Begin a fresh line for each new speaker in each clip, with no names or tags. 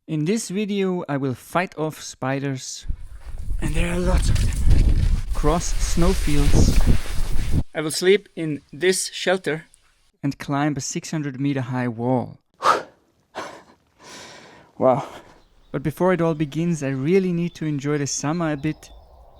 In this video I will fight off spiders, and there are lots of them, cross snowfields. I will sleep in this shelter and climb a 600-meter high wall. Wow. But before it all begins, I really need to enjoy the summer a bit,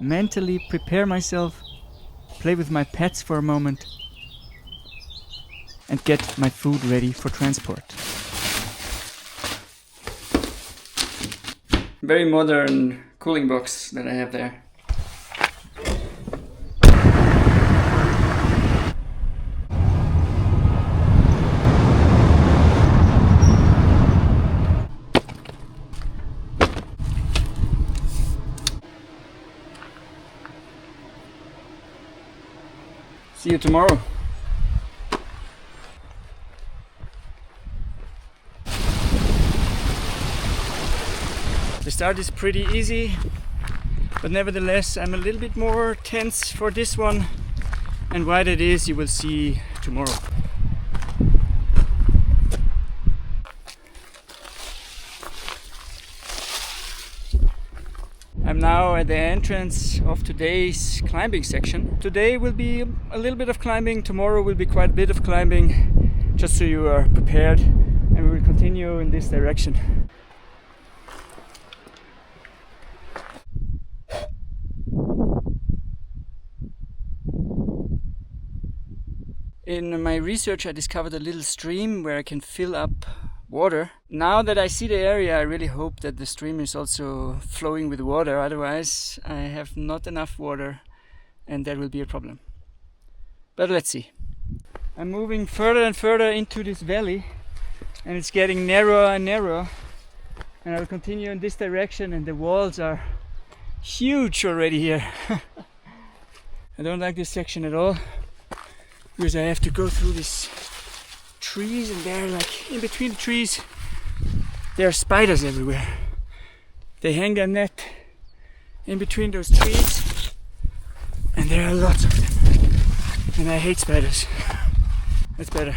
mentally prepare myself, play with my pets for a moment, and get my food ready for transport. Very modern cooling box that I have there. See you tomorrow. The start is pretty easy, but nevertheless I'm a little bit more tense for this one, and why that is you will see tomorrow. I'm now at the entrance of today's climbing section. Today will be a little bit of climbing, tomorrow will be quite a bit of climbing, just so you are prepared, and we will continue in this direction. In my research I discovered a little stream where I can fill up water. Now that I see the area, I really hope that the stream is also flowing with water, otherwise I have not enough water and that will be a problem. But let's see. I'm moving further and further into this valley and it's getting narrower and narrower, and I will continue in this direction, and the walls are huge already here. I don't like this section at all, because I have to go through these trees, and they're like in between the trees there are spiders everywhere. They hang their net in between those trees and there are lots of them, and I hate spiders. That's better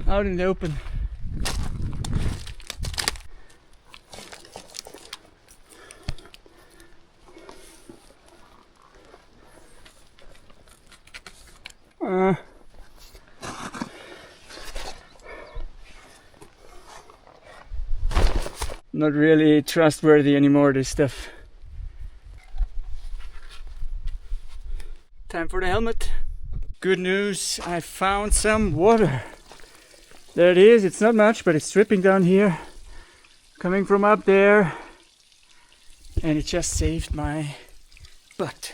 out in the open. Not really trustworthy anymore, this stuff. Time for the helmet. Good news, I found some water. There it is, it's not much, but it's dripping down here, coming from up there, and it just saved my butt.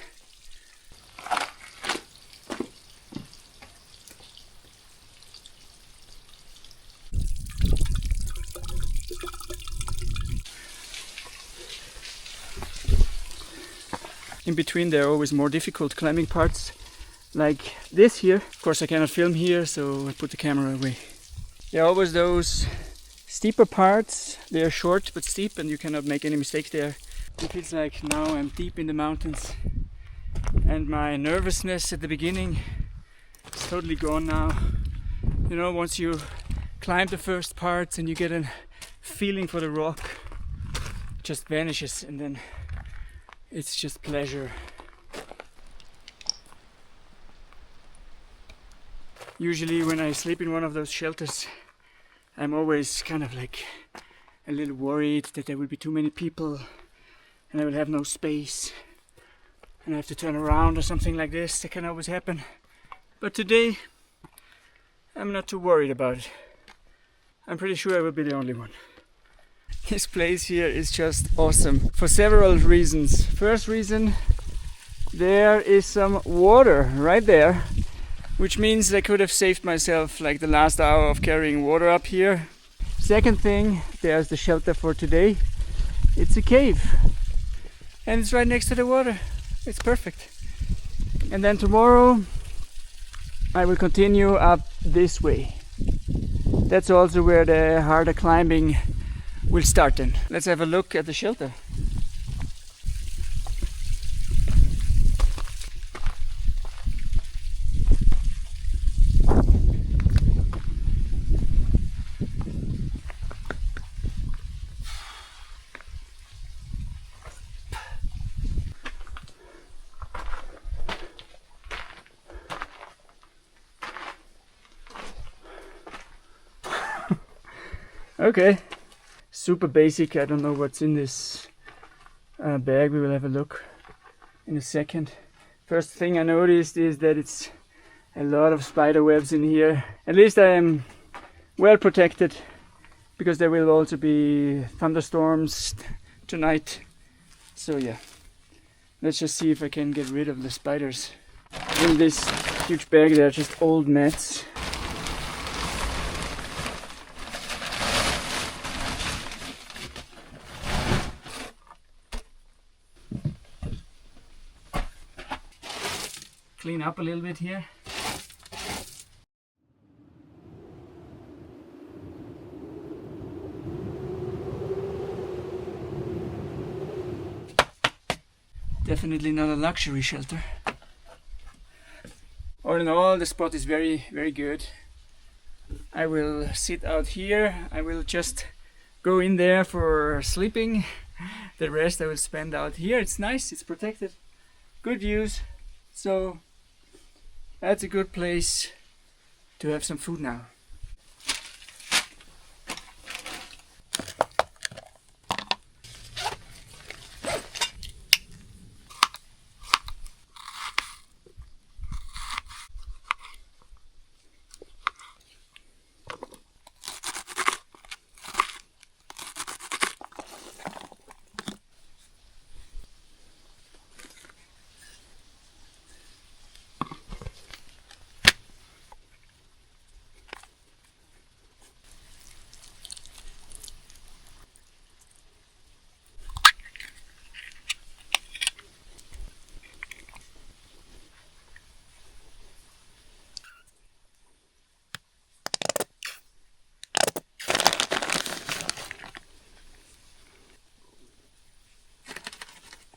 In between there are always more difficult climbing parts, like this here. Of course I cannot film here, so I put the camera away. There are always those steeper parts. They are short but steep and you cannot make any mistakes there. It feels like now I'm deep in the mountains, and my nervousness at the beginning is totally gone now. You know, once you climb the first parts and you get a feeling for the rock, it just vanishes, and then it's just pleasure. Usually when I sleep in one of those shelters, I'm always kind of like a little worried that there will be too many people and I will have no space and I have to turn around or something like this. That can always happen. But today I'm not too worried about it. I'm pretty sure I will be the only one. This place here is just awesome for several reasons. First reason, there is some water right there, which means I could have saved myself like the last hour of carrying water up here. Second thing, there's the shelter for today. It's a cave and it's right next to the water. It's perfect. And then tomorrow I will continue up this way. That's also where the harder climbing will start then. Let's have a look at the shelter. Okay, super basic. I don't know what's in this bag. We will have a look in a second. First thing I noticed is that it's a lot of spider webs in here. At least I am well protected, because there will also be thunderstorms tonight. So yeah, let's just see if I can get rid of the spiders. In this huge bag there are just old mats. Clean up a little bit here. Definitely not a luxury shelter. All in all, the spot is very, very good. I will sit out here. I will just go in there for sleeping. The rest I will spend out here. It's nice, it's protected, good views. So that's a good place to have some food now.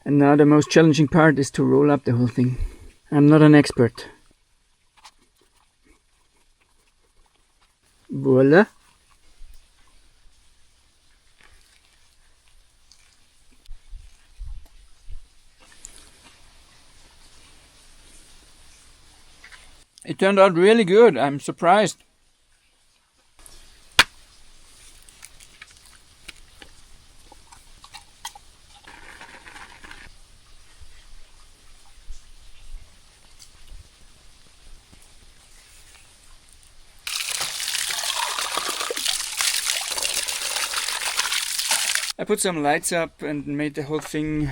And now the most challenging part is to roll up the whole thing. I'm not an expert. Voila. It turned out really good. I'm surprised. I put some lights up and made the whole thing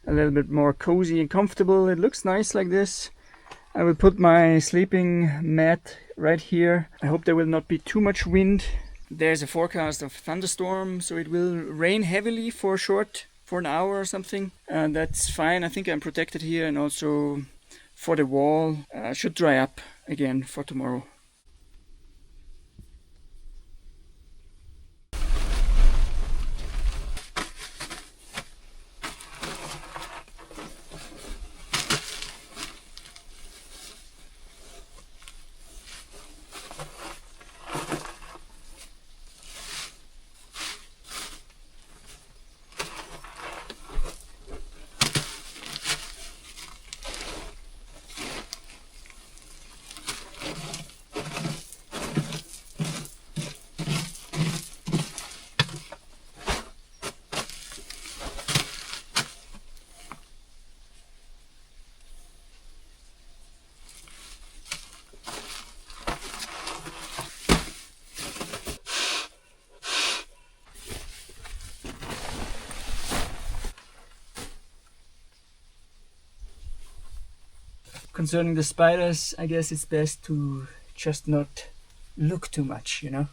a little bit more cozy and comfortable. It looks nice like this. I will put my sleeping mat right here. I hope there will not be too much wind. There's a forecast of thunderstorm, so it will rain heavily for an hour or something. And that's fine. I think I'm protected here, and also for the wall should dry up again for tomorrow. Concerning the spiders, I guess it's best to just not look too much, you know?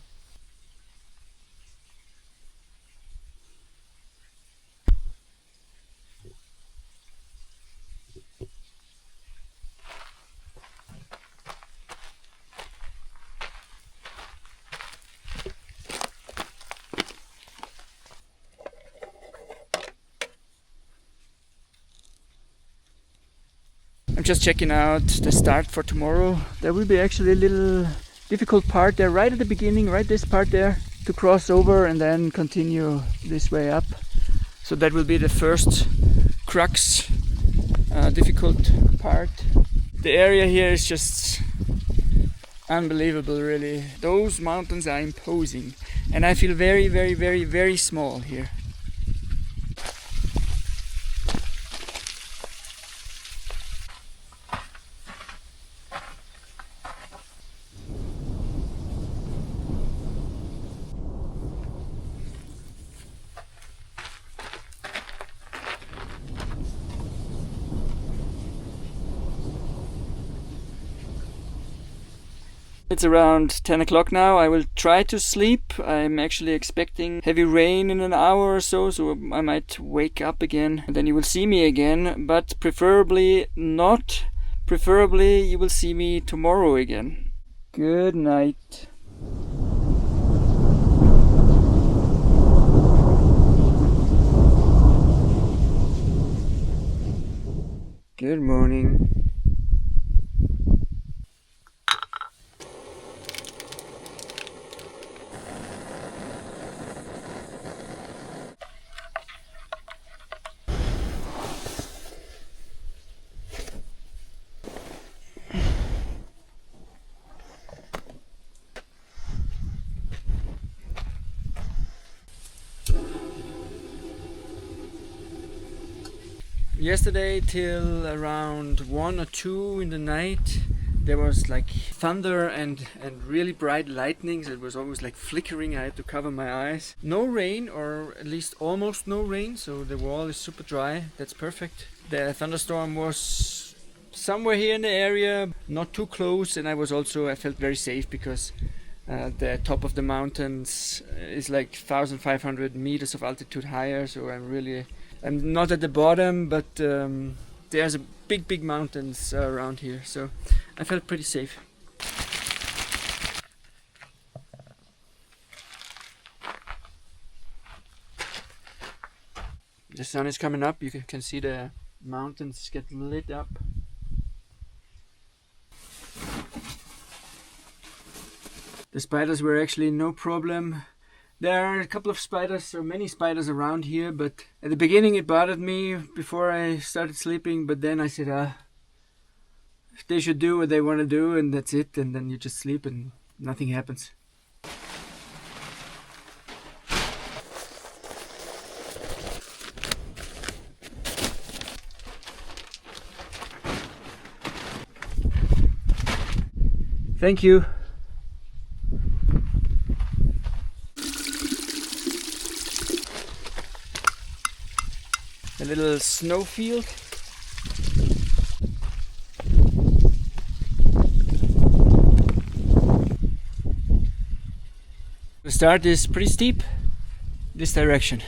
I'm just checking out the start for tomorrow. There will be actually a little difficult part there right at the beginning, right this part there, to cross over and then continue this way up. So that will be the first crux, difficult part. The area here is just Unbelievable, really. Those mountains are imposing, and I feel very, very, very, very small here. It's around 10 o'clock now. I will try to sleep. I'm actually expecting heavy rain in an hour or so, so I might wake up again. And then you will see me again, but preferably not. Preferably you will see me tomorrow again. Good night. Good morning. Yesterday till around 1 or 2 in the night there was like thunder and really bright lightnings. It was always like flickering. I had to cover my eyes. No rain, or at least almost no rain, so the wall is super dry. That's perfect. The thunderstorm was somewhere here in the area, not too close, and I felt very safe because the top of the mountains is like 1,500 meters of altitude higher, so I'm not at the bottom, but there's a big mountains around here, so I felt pretty safe. The sun is coming up. You can see the mountains get lit up. The spiders were actually no problem. There are a couple of spiders, or many spiders around here, but at the beginning it bothered me before I started sleeping, but then I said, they should do what they want to do and that's it, and then you just sleep and nothing happens. Thank you. A little snow field. The start is pretty steep, this direction.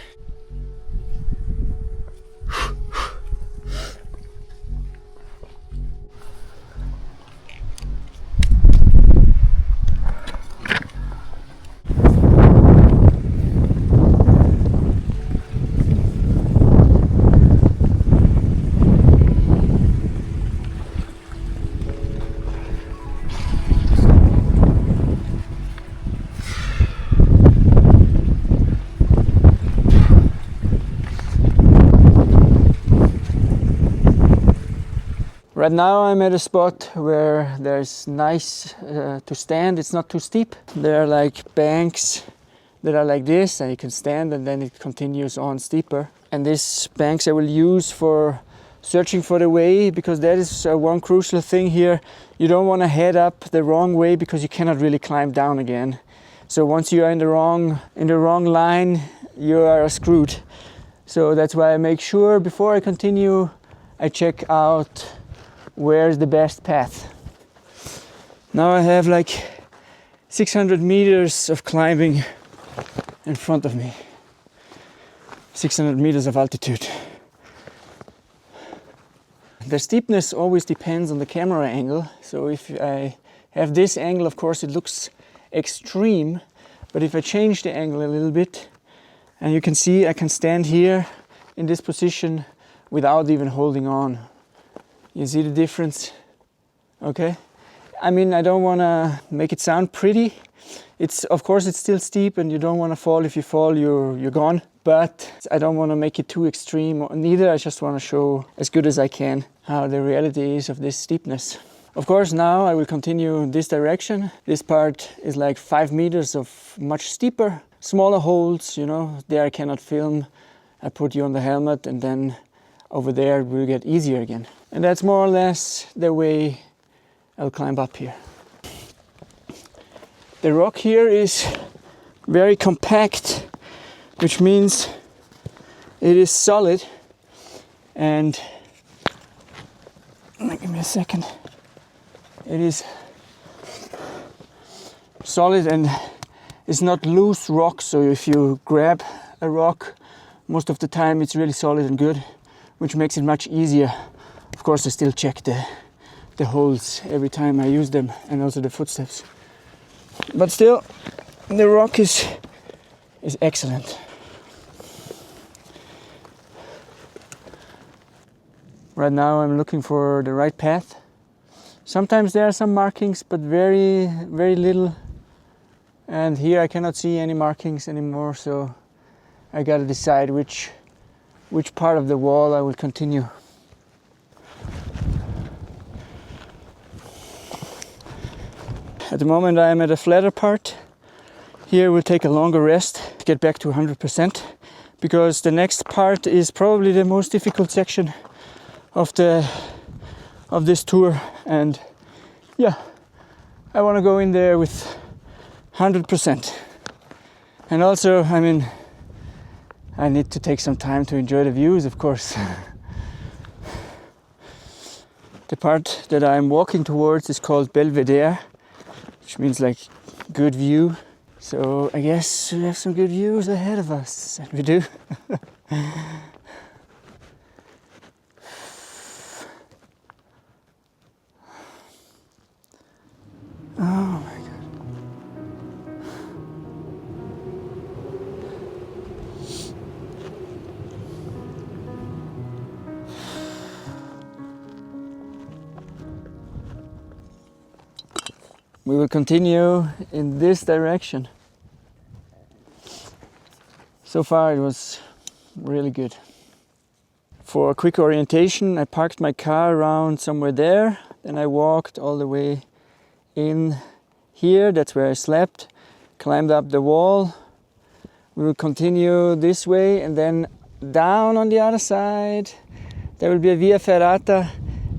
Right now I'm at a spot where there's nice to stand. It's not too steep. There are like banks that are like this, and you can stand, and then it continues on steeper. And these banks I will use for searching for the way, because that is one crucial thing here. You don't want to head up the wrong way because you cannot really climb down again. So once you are in the wrong line, you are screwed. So that's why I make sure before I continue, I check out where's the best path. Now I have like 600 meters of climbing in front of me. 600 meters of altitude. The steepness always depends on the camera angle. So if I have this angle, of course it looks extreme, but if I change the angle a little bit, and you can see I can stand here in this position without even holding on. You see the difference? Okay. I mean, I don't want to make it sound pretty. Of course it's still steep and you don't want to fall. If you fall, you're gone. But I don't want to make it too extreme neither. I just want to show as good as I can how the reality is of this steepness. Of course, now I will continue in this direction. This part is like 5 meters of much steeper, smaller holes, you know, there I cannot film. I put you on the helmet and then over there it will get easier again. And that's more or less the way I'll climb up here. The rock here is very compact, which means it is solid. And give me a second. It is solid and it's not loose rock, so if you grab a rock, most of the time it's really solid and good, which makes it much easier. Of course, I still check the holes every time I use them, and also the footsteps. But still, the rock is excellent. Right now I'm looking for the right path. Sometimes there are some markings, but very, very little. And here I cannot see any markings anymore, so I gotta decide which part of the wall I will continue. At the moment I am at a flatter part. Here we'll take a longer rest to get back to 100%, because the next part is probably the most difficult section of this tour, and yeah, I want to go in there with 100%. And also, I mean, I need to take some time to enjoy the views, of course. The part that I'm walking towards is called Belvedere, which means like good view. So I guess we have some good views ahead of us, and we do. Oh my God. We will continue in this direction. So far it was really good. For a quick orientation, I parked my car around somewhere there, then I walked all the way in here, that's where I slept, climbed up the wall. We will continue this way and then down on the other side. There will be a via ferrata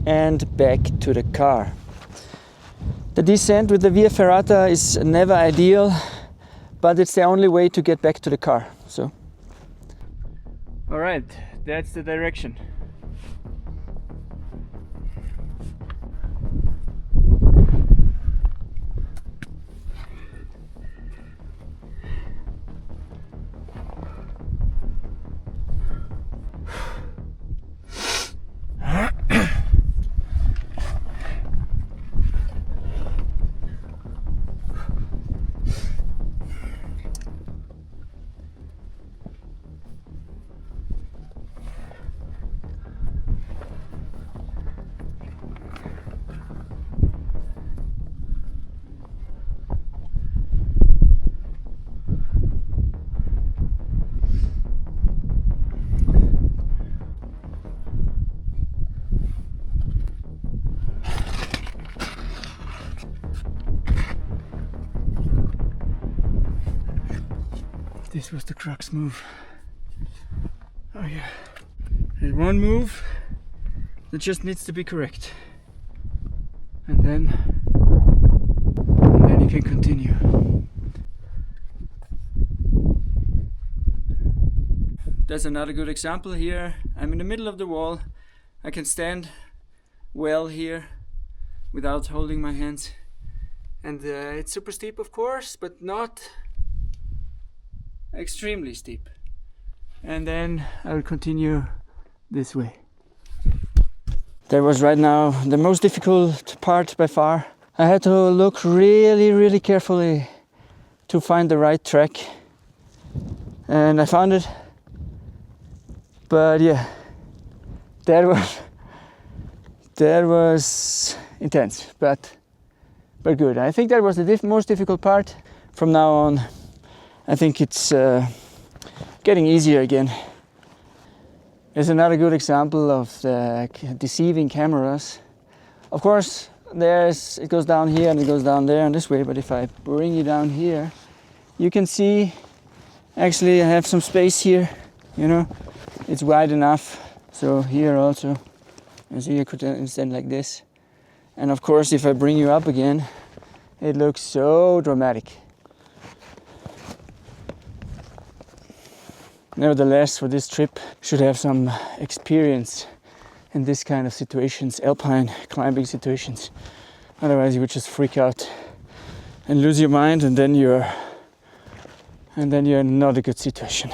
and back to the car. The descent with the via ferrata is never ideal, but it's the only way to get back to the car. So, all right, that's the direction. This was the crux move. Oh yeah. There's one move that just needs to be correct. And then you can continue. That's another good example here. I'm in the middle of the wall. I can stand well here without holding my hands. And it's super steep, of course, but not extremely steep. And then I will continue this way. That was right now the most difficult part by far. I had to look really carefully to find the right track, and I found it. But yeah, that was intense, but good. I think that was the most difficult part. From now on, I think it's getting easier again. There's another good example of the deceiving cameras. Of course, it goes down here and it goes down there and this way, but if I bring you down here, you can see actually I have some space here, you know, it's wide enough. So here also, you see, I could stand like this. And of course, if I bring you up again, it looks so dramatic. Nevertheless, for this trip, should have some experience in this kind of situations, alpine climbing situations. Otherwise, you would just freak out and lose your mind, and then you're in not a good situation.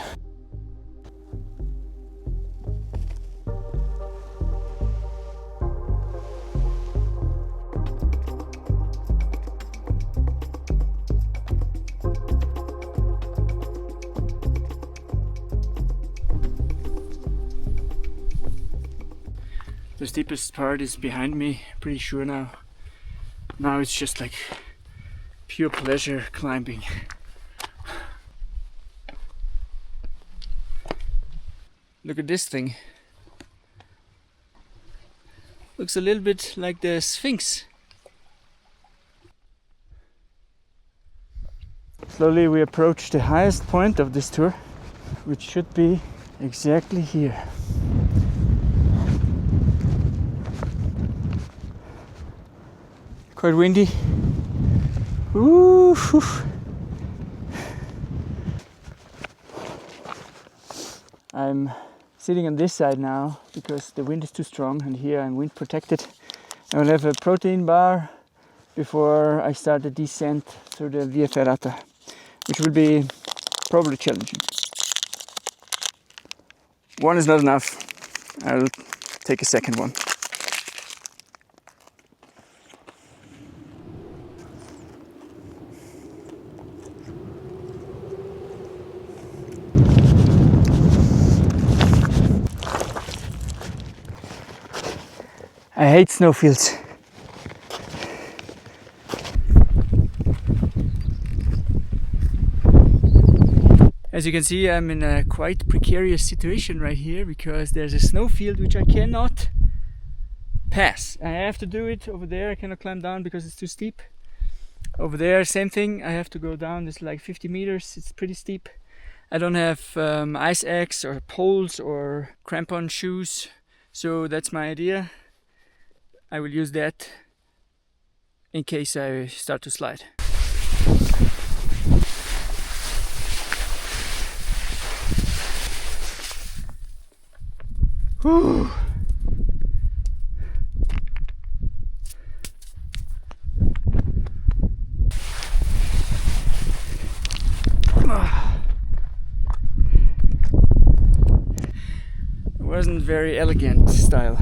The steepest part is behind me, pretty sure now. Now it's just like pure pleasure climbing. Look at this thing. Looks a little bit like the Sphinx. Slowly we approach the highest point of this tour, which should be exactly here. Quite windy. Ooh, whew. I'm sitting on this side now because the wind is too strong, and here I'm wind protected. I will have a protein bar before I start the descent through the Via Ferrata, which will be probably challenging. One is not enough. I'll take a second one. I hate snowfields. As you can see, I'm in a quite precarious situation right here because there's a snowfield which I cannot pass. I have to do it over there. I cannot climb down because it's too steep. Over there, same thing. I have to go down. It's like 50 meters. It's pretty steep. I don't have ice axe or poles or crampon shoes, so that's my idea. I will use that in case I start to slide. Whew. It wasn't very elegant style.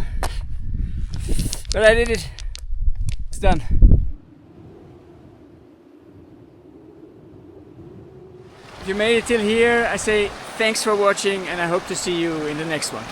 But I did it. It's done. If you made it till here, I say thanks for watching and I hope to see you in the next one.